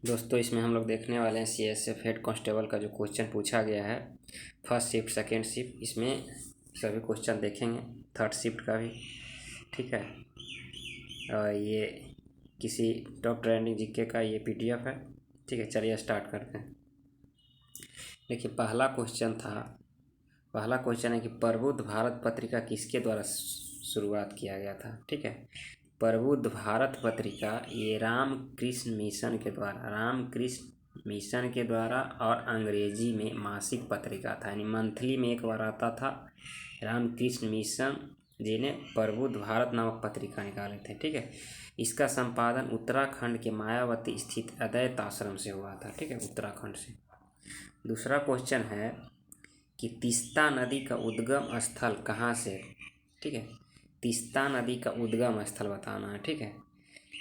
दोस्तों इसमें हम लोग देखने वाले हैं सीएसएफ हेड कांस्टेबल का जो क्वेश्चन पूछा गया है, फर्स्ट शिफ्ट सेकेंड शिफ्ट, इसमें सभी क्वेश्चन देखेंगे, थर्ड शिफ्ट का भी। ठीक है, और ये किसी टॉप ट्रेंडिंग जीके का ये पीडीएफ है। ठीक है, चलिए स्टार्ट करते हैं। देखिए पहला क्वेश्चन है कि प्रबुद्ध भारत पत्रिका किसके द्वारा शुरुआत किया गया था। ठीक है, प्रबुद्ध भारत पत्रिका ये रामकृष्ण मिशन के द्वारा और अंग्रेजी में मासिक पत्रिका था, यानी मंथली में एक बार आता था। रामकृष्ण मिशन जी ने प्रबुद्ध भारत नामक पत्रिका निकाले थे। ठीक है, इसका संपादन उत्तराखंड के मायावती स्थित अद्वैत आश्रम से हुआ था। ठीक है, उत्तराखंड से। दूसरा क्वेश्चन है कि तीस्ता नदी का उद्गम स्थल कहाँ से। ठीक है, तीस्ता नदी का उद्गम स्थल बताना है। ठीक है,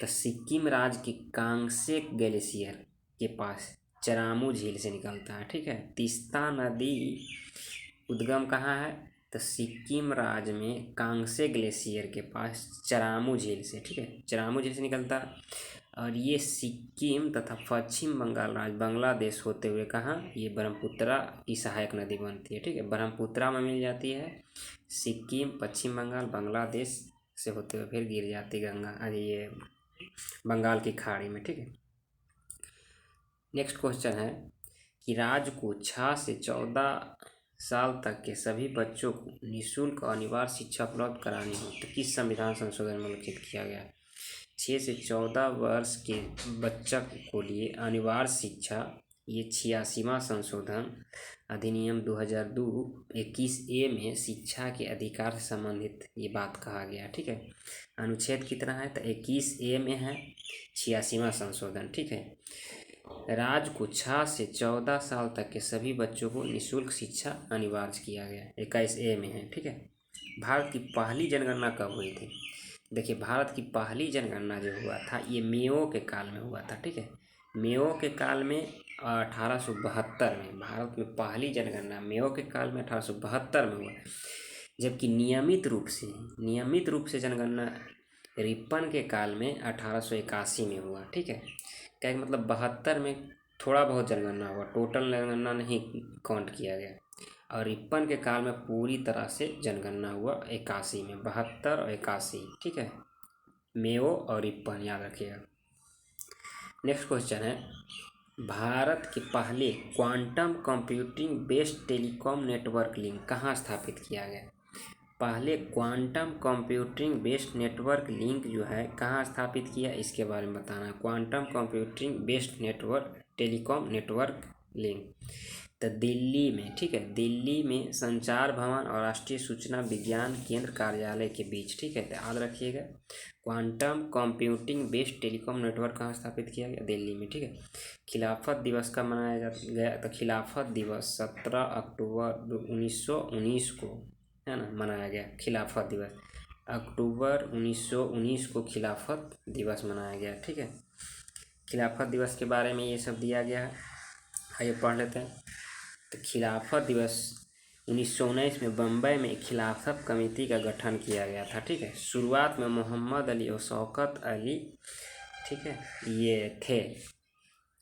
तो सिक्किम राज्य के कांगसेक ग्लेशियर के पास चरामू झील से निकलता है। ठीक है, तीस्ता नदी उद्गम कहाँ है, तो सिक्किम राज्य में कांगसे ग्लेशियर के पास चरामू झील से। ठीक है, चरामू झील से निकलता है और ये सिक्किम तथा पश्चिम बंगाल राज्य बांग्लादेश होते हुए कहाँ, ये ब्रह्मपुत्रा की सहायक नदी बनती है। ठीक है, ब्रह्मपुत्रा में मिल जाती है, सिक्किम पश्चिम बंगाल बांग्लादेश से होते हुए फिर गिर जाती गंगा, अरे ये बंगाल की खाड़ी में। ठीक है, नेक्स्ट क्वेश्चन है कि राज्य को 6 से 14 साल तक के सभी बच्चों को निःशुल्क और अनिवार्य शिक्षा उपलब्ध करानी हो तो किस संविधान संशोधन में उल्लेखित किया गया है। 6 से 14 वर्ष के बच्चों को लिए अनिवार्य शिक्षा, ये 86वां संशोधन अधिनियम 2002 21A में शिक्षा के अधिकार से संबंधित ये बात कहा गया। ठीक है, अनुच्छेद कितना है, तो 21A में है 86वां संशोधन। ठीक है, राज्य को 6 से 14 साल तक के सभी बच्चों को निःशुल्क शिक्षा अनिवार्य किया गया, 21A में है। ठीक है, भारत की पहली जनगणना कब हुई थी। देखिए भारत की पहली जनगणना जो हुआ था ये मेओ के काल में हुआ था। ठीक है, मेओ के काल में 1872 में भारत में पहली जनगणना मेओ के काल में 1872 में हुआ, जबकि नियमित रूप से जनगणना रिपन के काल में 1881 में हुआ। ठीक है, क्या मतलब 72 में थोड़ा बहुत जनगणना हुआ, टोटल जनगणना नहीं काउंट किया गया, और रिपन के काल में पूरी तरह से जनगणना हुआ 81 में, 72 और 81। ठीक है, मेओ और रिपन याद रखिएगा। नेक्स्ट क्वेश्चन है भारत के पहले quantum computing based telecom network link कहाँ स्थापित किया गया। पहले quantum computing based network link जो है कहाँ स्थापित किया, इसके बारे में बताना है। Quantum computing based network telecom network link, तो दिल्ली में। ठीक है, दिल्ली में संचार भवन और राष्ट्रीय सूचना विज्ञान केंद्र कार्यालय के बीच। ठीक है, तो याद रखिएगा quantum computing based telecom network कहाँ स्थापित किया गया, दिल्ली में। ठीक है, खिलाफत दिवस कब मनाया गया, तो खिलाफत दिवस 17 अक्टूबर 1919 को, है ना, मनाया गया। खिलाफत दिवस अक्टूबर 1919 को खिलाफत दिवस मनाया गया। ठीक है, खिलाफत दिवस के बारे में ये सब दिया गया है, आइए पढ़ लेते हैं। तो खिलाफत दिवस 1919 में बम्बई में खिलाफत कमेटी का गठन किया गया था। ठीक है, शुरुआत में मोहम्मद अली और शौकत अली, ठीक है, ये थे।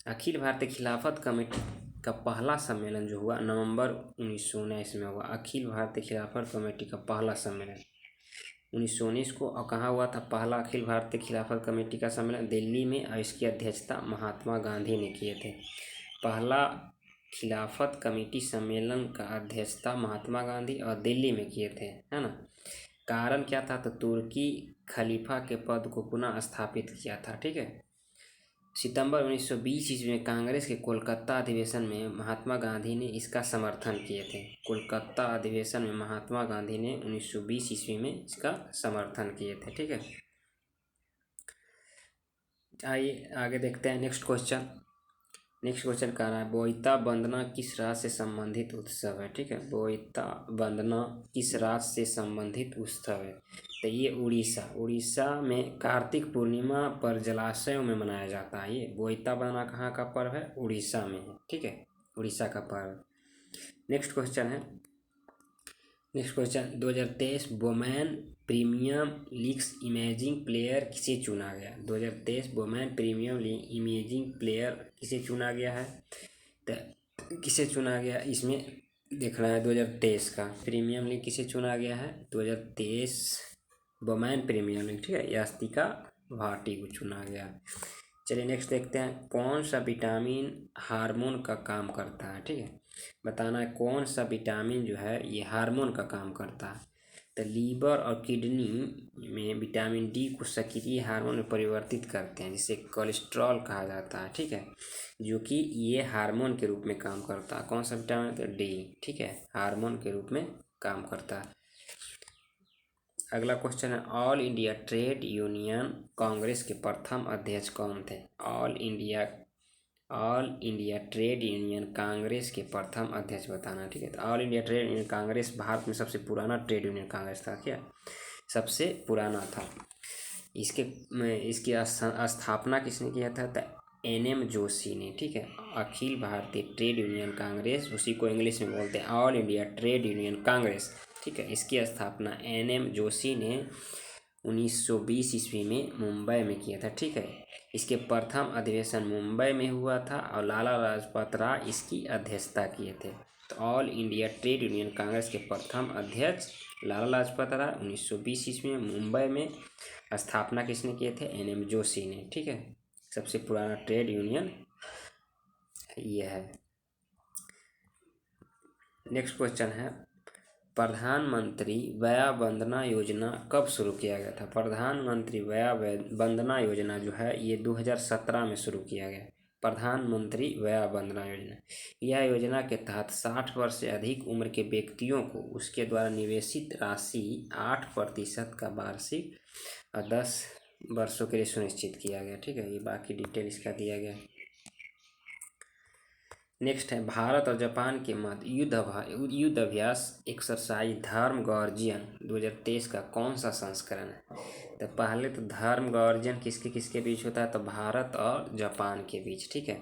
अखिल भारतीय खिलाफत कमेटी का पहला सम्मेलन जो हुआ नवंबर 1919 में हुआ। अखिल भारतीय खिलाफत कमेटी का पहला सम्मेलन 1919 को, और कहाँ हुआ था पहला अखिल भारतीय खिलाफत कमेटी का सम्मेलन, दिल्ली में, और इसकी अध्यक्षता महात्मा गांधी ने किए थे। पहला खिलाफत कमेटी सम्मेलन का अध्यक्षता महात्मा गांधी और दिल्ली में किए थे, है ना। कारण क्या था, तो तुर्की खलीफा के पद को पुनः स्थापित किया था। ठीक है, सितंबर 1920 ईस्वी में कांग्रेस के कोलकाता अधिवेशन में महात्मा गांधी ने इसका समर्थन किए थे। कोलकाता अधिवेशन में महात्मा गांधी ने 1920 ईस्वी में इसका समर्थन किए थे। ठीक है, आइए आगे देखते हैं। नेक्स्ट क्वेश्चन कह रहा है बोईता वंदना किस राज्य से संबंधित उत्सव है। ठीक है, बोईता वंदना किस राज्य से संबंधित उत्सव है, तो ये उड़ीसा में कार्तिक पूर्णिमा पर जलाशयों में मनाया जाता है। ये बोईता वंदना कहाँ का पर्व है, उड़ीसा में है। ठीक है, उड़ीसा का पर्व। Next question 2023 women premium leagues imaging player किसे चुना गया? 2023 women premium league imaging player किसे चुना गया है? तो किसे चुना गया इसमें देखना है 2023 का प्रीमियम लीग किसे चुना गया है? 2023 वुमेन प्रीमियम लीग, ठीक है, यास्तिका भाटी को चुना गया। चलिए नेक्स्ट देखते हैं, कौन सा विटामिन हार्मोन का काम करता है? ठीक है, बताना है कौन सा विटामिन जो है ये हार्मोन का काम करता है। तो लीवर और किडनी में विटामिन डी को सक्रिय हार्मोन में परिवर्तित करते हैं जिसे कोलेस्ट्रॉल कहा जाता है, ठीक है, जो कि ये हार्मोन के रूप में काम करता है। कौन सा विटामिन? तो डी, ठीक है, हार्मोन के रूप में काम करता है। अगला क्वेश्चन है, all India trade union Congress के प्रथम अध्यक्ष कौन थे? All India trade union Congress के प्रथम अध्यक्ष बताना, ठीक है। तो all India trade union Congress Bharat में सबसे पुराना ट्रेड यूनियन कांग्रेस था, क्या सबसे पुराना था। इसकी स्थापना किसने किया था? तो NM जोशी ने, ठीक है। अखिल भारतीय ट्रेड यूनियन कांग्रेस, उसी को इंग्लिश में बोलते हैं all India trade union Congress, ठीक है। इसकी स्थापना NM जोशी ने 1920 ईस्वी में मुंबई में किया था, ठीक है। इसके प्रथम अधिवेशन मुंबई में हुआ था और लाला लाजपत राय इसकी अध्यक्षता किए थे। तो all India trade union Congress के प्रथम अध्यक्ष लाला लाजपत राय 1920 ईस्वी में मुंबई में। स्थापना किसने किए थे? NM जोशी ने, ठीक है। सबसे पुराना ट्रेड यूनियन यह है। नेक्स्ट क्वेश्चन है, प्रधानमंत्री वया वंदना योजना कब शुरू किया गया था? प्रधानमंत्री वया वंदना योजना जो है ये 2017 में शुरू किया गया। प्रधानमंत्री वया वंदना योजना, यह योजना के तहत 60 वर्ष से अधिक उम्र के व्यक्तियों को उसके द्वारा निवेशित राशि 8% का वार्षिक और 10 वर्षों के लिए सुनिश्चित किया गया, ठीक है। ये बाकी डिटेल इसका दिया गया। नेक्स्ट है, भारत और जापान के मध्य युद्ध अभ्यास एक्सरसाइज धर्म गार्जियन 2023 का कौन सा संस्करण है? तो पहले तो धर्म गार्जियन किसके किसके बीच होता है? तो भारत और जापान के बीच, ठीक है,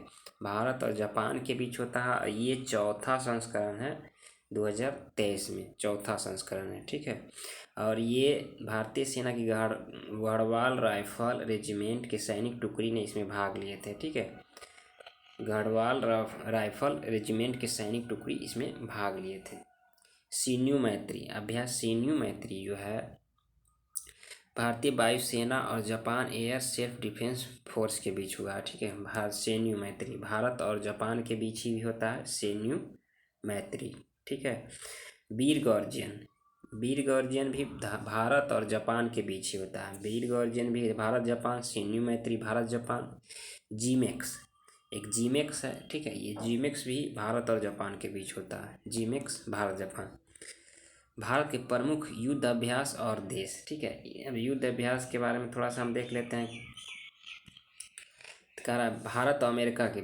भारत और जापान के बीच होता है। ये चौथा संस्करण है 2023 में, चौथा संस्करण है, ठीक है। और ये भारतीय सेना की गढ़वाल राइफल रेजिमेंट के सैनिक टुकड़ी ने इसमें भाग लिए थे, ठीक है। गढ़वाल राइफल रेजिमेंट के सैनिक टुकड़ी इसमें भाग लिए थे। सैन्य मैत्री अभ्यास, सैन्य मैत्री जो है भारतीय वायुसेना और Japan air self defence force के बीच हुआ है, ठीक है। सैन्य मैत्री भारत और जापान के बीच ही होता है सैन्य मैत्री, ठीक है। वीर गर्जियन भी भारत और जापान के बीच ही होता है। वीर गर्जियन भी भारत जापान, सैन्य मैत्री भारत जापान। जीमेक्स है, ठीक है, ये जीमेक्स भी भारत और जापान के बीच होता है। JIMEX Bharat Japan. भारत के प्रमुख युद्ध अभ्यास और देश, ठीक है। अब युद्ध अभ्यास के बारे में थोड़ा सा हम देख लेते हैं। कह रहा है भारत और अमेरिका के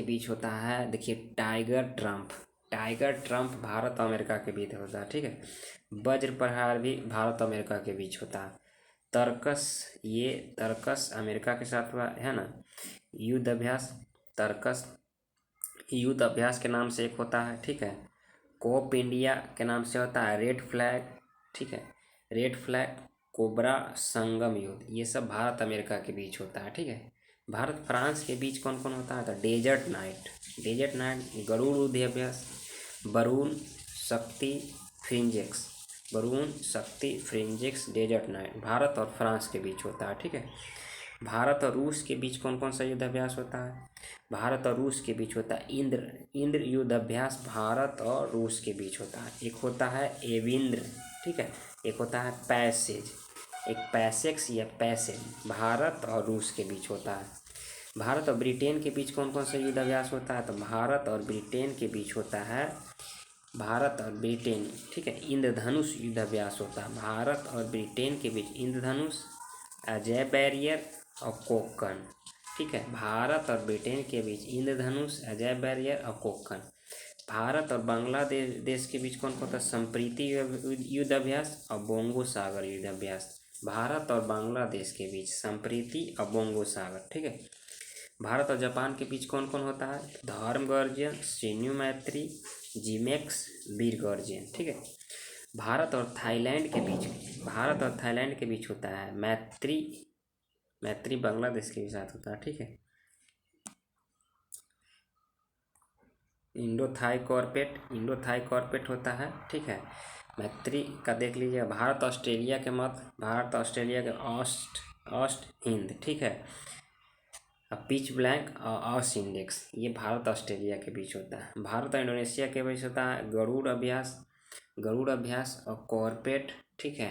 बीच होता है, देखिए टाइगर ट्रम्प भारत और अमेरिका के बीच होता है, ठीक है। वज्र प्रहार भी भारत और अमेरिका के बीच होता है। तर्कस अमेरिका के साथ हुआ है ना। युद्ध अभ्यास के नाम से एक होता है, ठीक है। कोप इंडिया के नाम से होता है रेड फ्लैग, ठीक है। रेड फ्लैग, कोबरा, संगम युद्ध, ये सब भारत अमेरिका के बीच होता है, ठीक है। भारत फ्रांस के बीच कौन कौन होता है? तो डेजर्ट नाइट, गरुड़ युद्ध अभ्यास, बरून शक्ति फ्रिंजेक्स, डेजर्ट नाइट भारत और फ्रांस के बीच होता है, ठीक है। भारत और रूस के बीच कौन कौन सा युद्ध अभ्यास होता है? भारत और रूस के बीच होता है इंद्र युद्ध अभ्यास भारत और रूस के बीच होता है। एक होता है एविंद्र, ठीक है, एक होता है पैसेज भारत और रूस के बीच होता है। भारत और ब्रिटेन के बीच कौन कौन सा युद्ध अभ्यास होता है? तो भारत और ब्रिटेन के बीच होता है ठीक है, इंद्रधनुष युद्ध अभ्यास होता है। भारत और ब्रिटेन के बीच इंद्रधनुष, अजय बैरियर और कोक्कन, ठीक है। भारत और ब्रिटेन के बीच इंद्रधनुष, अजय बैरियर और कोक्कन। भारत और बांग्लादेश के बीच कौन कौन था? संप्रीति युद्ध अभ्यास और बोंगो सागर युद्ध अभ्यास। भारत और बांग्लादेश के बीच संप्रीति और बोंगो सागर, ठीक है। भारत और जापान के बीच कौन कौन होता है? धर्म गर्जियन, सैन्य मैत्री, जीमेक्स, वीर गर्जियन, ठीक है। भारत और थाईलैंड के बीच होता है मैत्री बांग्लादेश के भी साथ होता है, ठीक है। इंडो थाई कॉर्पेट होता है, ठीक है। मैत्री का देख लीजिए, भारत ऑस्ट्रेलिया के ऑस्ट हिंद, ठीक है। पिच ब्लैंक और ऑस इंडेक्स, ये भारत ऑस्ट्रेलिया के बीच होता है। भारत और इंडोनेशिया के बीच होता है गरुड़ अभ्यास और कॉर्पेट, ठीक है,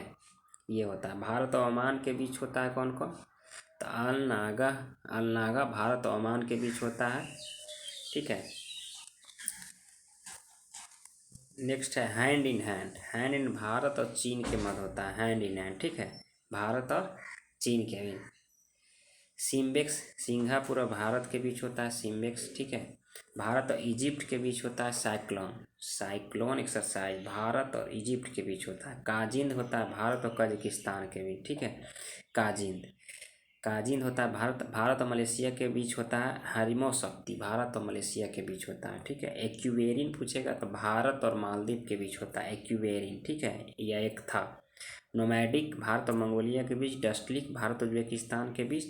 ये होता है। भारत और ओमान के बीच होता है कौन कौन, तो अल नागा भारत और ओमान के बीच होता है, ठीक है। नेक्स्ट है हैंड इन भारत और चीन के मध्य होता है, हैंड इन हैंड, ठीक है, भारत और चीन के बीच। सिम्बेक्स सिंगापुर और भारत के बीच होता है सिम्बेक्स, ठीक है। भारत और इजिप्ट के बीच होता है साइक्लोन एक्सरसाइज, भारत और इजिप्ट के बीच होता है। काजिंद होता है भारत और कजाकिस्तान के बीच, ठीक है। काजिंद होता है भारत और मलेशिया के बीच होता है। हरिमो शक्ति भारत और मलेशिया के बीच होता है, ठीक है। एक्यूवेरिन पूछेगा तो भारत और मालदीव के बीच होता है एक्यूवेरिन, ठीक है, यह एक था। नोमैडिक भारत और मंगोलिया के बीच। डस्टलिक भारत और उज्बेकिस्तान के बीच।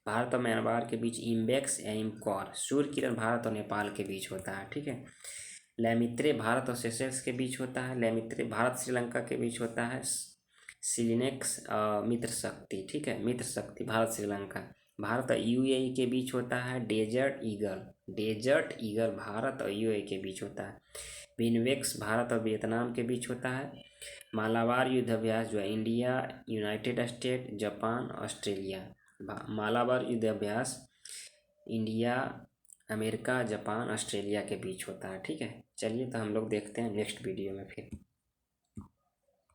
भारत और म्यांमार के बीच इम्बेक्स या इमकॉर। सूर्य किरण भारत और नेपाल के बीच होता है, ठीक है। लैमित्रे भारत और सेशेल्स के बीच होता है। लैमित्रे भारत श्रीलंका के बीच होता है। सिलिनेक्स मित्र शक्ति, ठीक है, मित्र शक्ति भारत श्रीलंका। भारत और यूएई के बीच होता है डेजर्ट ईगल भारत और यूएई के बीच होता है। विनवेक्स भारत और वियतनाम के बीच होता है। मालाबार युद्ध अभ्यास जो है India, United state, Japan, Australia. Malabar युद्ध अभ्यास इंडिया, अमेरिका, जापान, ऑस्ट्रेलिया के बीच होता है, ठीक है। चलिए तो हम लोग देखते हैं नेक्स्ट वीडियो में फिर।